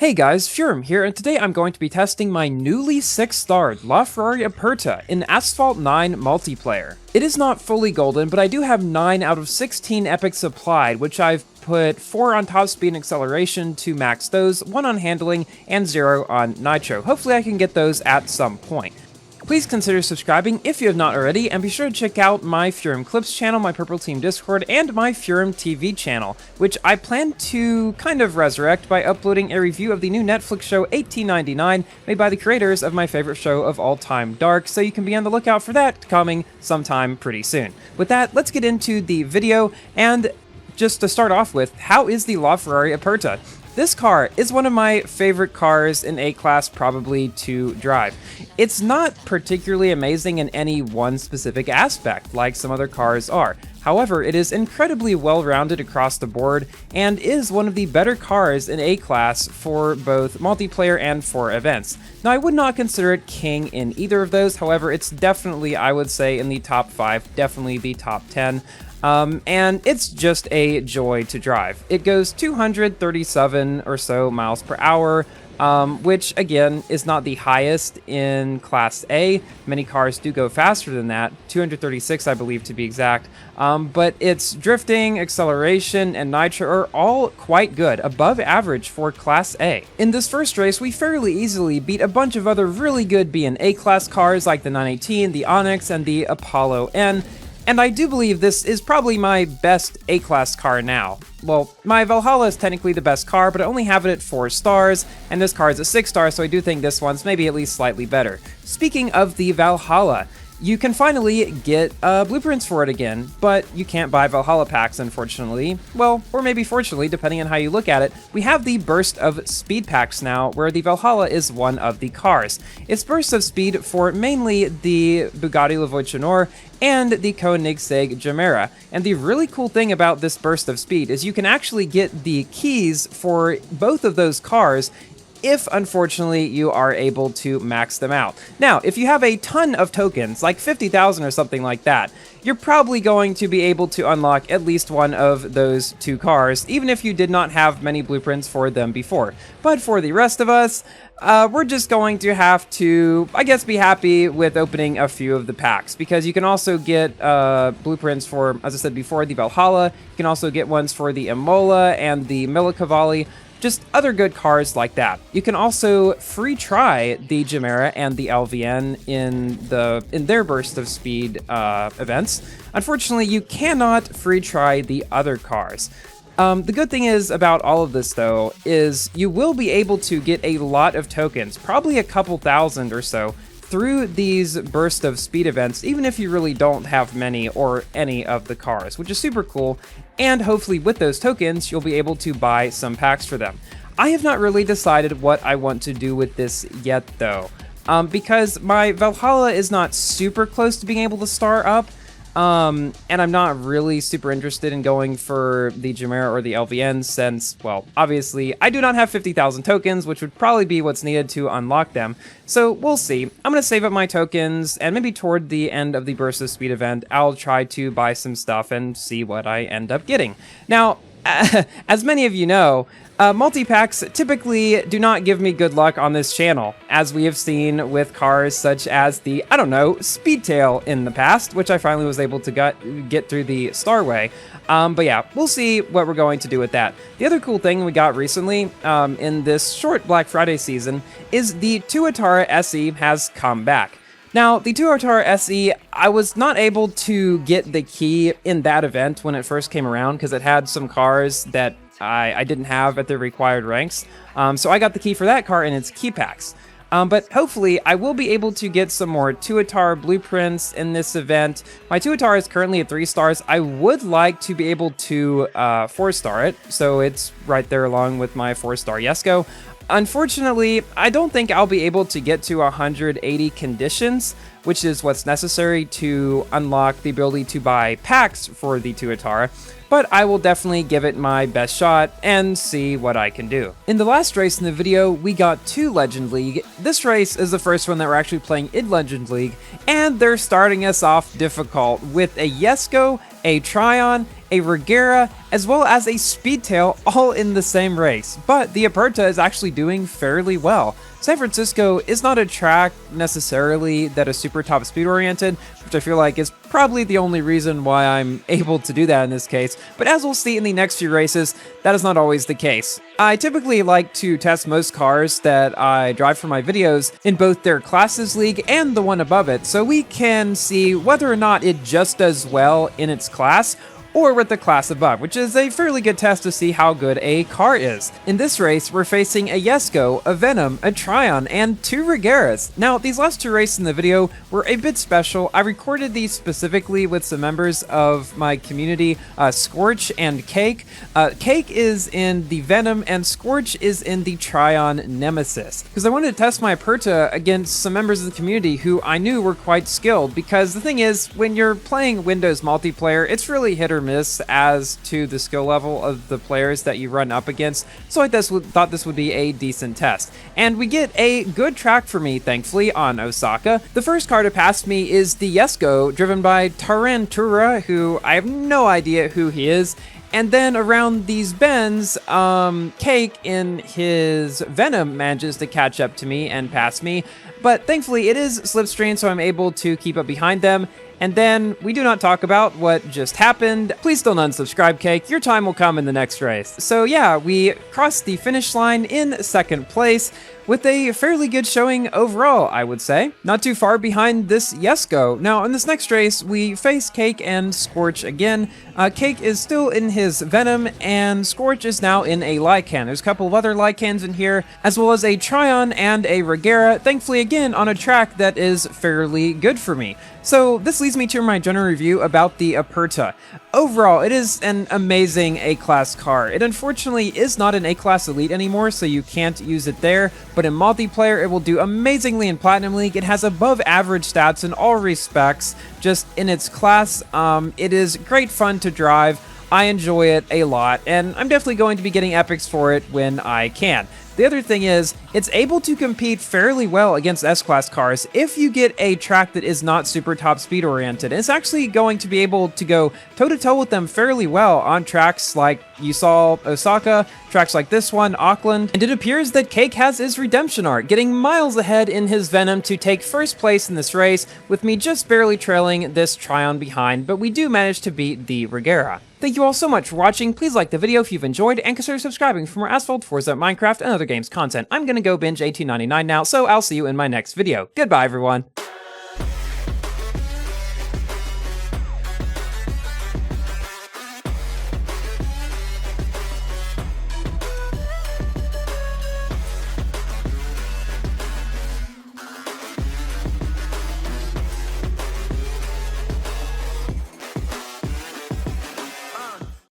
Hey guys, Furum here, and today I'm going to be testing my newly 6-starred LaFerrari Aperta in Asphalt 9 multiplayer. It is not fully golden, but I do have 9 out of 16 epics applied, which I've put 4 on top speed and acceleration to max those, 1 on handling, and 0 on nitro. Hopefully I can get those at some point. Please consider subscribing if you have not already, and be sure to check out my Furum Clips channel, my Purple Team Discord, and my Furum TV channel, which I plan to kind of resurrect by uploading a review of the new Netflix show 1899, made by the creators of my favorite show of all time, Dark, so you can be on the lookout for that coming sometime pretty soon. With that, let's get into the video, and just to start off with, how is the LaFerrari Aperta? This car is one of my favorite cars in A-Class probably to drive. It's not particularly amazing in any one specific aspect, like some other cars are. However, it is incredibly well-rounded across the board, and is one of the better cars in A-Class for both multiplayer and for events. Now, I would not consider it king in either of those, however, it's definitely, I would say, in the top 5, definitely the top 10. And it's just a joy to drive. It goes 237 or so miles per hour, which again is not the highest in Class A. Many cars do go faster than that, 236 I believe to be exact, but its drifting, acceleration, and nitro are all quite good, above average for Class A. In this first race, we fairly easily beat a bunch of other really good B and A class cars like the 918, the Onyx, and the Apollo N. And I do believe this is probably my best A-Class car now. Well, my Valhalla is technically the best car, but I only have it at 4 stars, and this car is a 6-star, so I do think this one's maybe at least slightly better. Speaking of the Valhalla, you can finally get blueprints for it again, but you can't buy Valhalla packs, unfortunately. Well, or maybe fortunately, depending on how you look at it. We have the Burst of Speed packs now, where the Valhalla is one of the cars. It's Burst of Speed for mainly the Bugatti La Voiture and the Koenigsegg Gemera. And the really cool thing about this Burst of Speed is you can actually get the keys for both of those cars if, unfortunately, you are able to max them out. Now, if you have a ton of tokens, like 50,000 or something like that, you're probably going to be able to unlock at least one of those 2 cars, even if you did not have many blueprints for them before. But for the rest of us, we're just going to have to, I guess, be happy with opening a few of the packs, because you can also get blueprints for, as I said before, the Valhalla. You can also get ones for the Imola and the Millicavalli. Just other good cars like that. You can also free try the Gemera and the LVN in their Burst of Speed events. Unfortunately, you cannot free try the other cars. The good thing is about all of this, though, is you will be able to get a lot of tokens, probably a couple thousand or so, through these Burst of Speed events, even if you really don't have many or any of the cars, which is super cool, and hopefully with those tokens, you'll be able to buy some packs for them. I have not really decided what I want to do with this yet, though, because my Valhalla is not super close to being able to star up, and I'm not really super interested in going for the Gemera or the LVN since, well, obviously, I do not have 50,000 tokens, which would probably be what's needed to unlock them. So we'll see. I'm going to save up my tokens, and maybe toward the end of the Burst of Speed event, I'll try to buy some stuff and see what I end up getting. Now, as many of you know, multi-packs typically do not give me good luck on this channel, as we have seen with cars such as the, I don't know, Speedtail in the past, which I finally was able to get through the Starway. But yeah, we'll see what we're going to do with that. The other cool thing we got recently in this short Black Friday season is the Tuatara SE has come back. Now, the Tuatara SE, I was not able to get the key in that event when it first came around, because it had some cars that I didn't have at the required ranks. So I got the key for that car in its key packs. But hopefully I will be able to get some more Tuatara blueprints in this event. My Tuatara is currently at 3 stars. I would like to be able to 4-star it, so it's right there along with my 4-star Jesko. Unfortunately, I don't think I'll be able to get to 180 conditions, which is what's necessary to unlock the ability to buy packs for the Tuatara, but I will definitely give it my best shot and see what I can do. In the last race in the video, we got 2 Legend League. This race is the first one that we're actually playing in Legend League, and they're starting us off difficult with a Jesko, a Tryon, a Regera, as well as a Speedtail all in the same race. But the Aperta is actually doing fairly well. San Francisco is not a track necessarily that is super top speed oriented, which I feel like is probably the only reason why I'm able to do that in this case, but as we'll see in the next few races, that is not always the case. I typically like to test most cars that I drive for my videos in both their classes league and the one above it, so we can see whether or not it just does well in its class, or with the class above, which is a fairly good test to see how good a car is. In this race, we're facing a Jesko, a Venom, a Tryon, and 2 Regeras. Now, these last 2 races in the video were a bit special. I recorded these specifically with some members of my community, Scorch and Cake. Cake is in the Venom, and Scorch is in the Tryon Nemesis, because I wanted to test my Aperta against some members of the community who I knew were quite skilled, because the thing is, when you're playing Windows multiplayer, it's really hit or miss as to the skill level of the players that you run up against, so I thought this would be a decent test. And we get a good track for me, thankfully, on Osaka. The first car to pass me is the Jesko, driven by Tarantura, who I have no idea who he is. And then around these bends, Cake in his Venom manages to catch up to me and pass me. But thankfully it is Slipstream, so I'm able to keep up behind them. And then we do not talk about what just happened. Please don't unsubscribe, Cake. Your time will come in the next race. So yeah, we crossed the finish line in second place with a fairly good showing overall, I would say. Not too far behind this Jesko. Now, in this next race, we face Cake and Scorch again. Cake is still in his Venom, and Scorch is now in a Lycan. There's a couple of other Lycans in here, as well as a Tryon and a Regera, thankfully again on a track that is fairly good for me. So this leads me to my general review about the Aperta. Overall, it is an amazing A-Class car. It unfortunately is not an A-Class Elite anymore, so you can't use it there, but in multiplayer, it will do amazingly in Platinum League. It has above average stats in all respects, just in its class. It is great fun to drive. I enjoy it a lot, and I'm definitely going to be getting epics for it when I can. The other thing is, it's able to compete fairly well against S-Class cars if you get a track that is not super top speed oriented. It's actually going to be able to go toe-to-toe with them fairly well on tracks like you saw Osaka, tracks like this one, Auckland, and it appears that Cake has his redemption arc, getting miles ahead in his Venom to take first place in this race, with me just barely trailing this Tryon behind, but we do manage to beat the Regera. Thank you all so much for watching. Please like the video if you've enjoyed, and consider subscribing for more Asphalt, Forza, Minecraft, and other games content. I'm gonna go binge 1899 now, so I'll see you in my next video. Goodbye, everyone.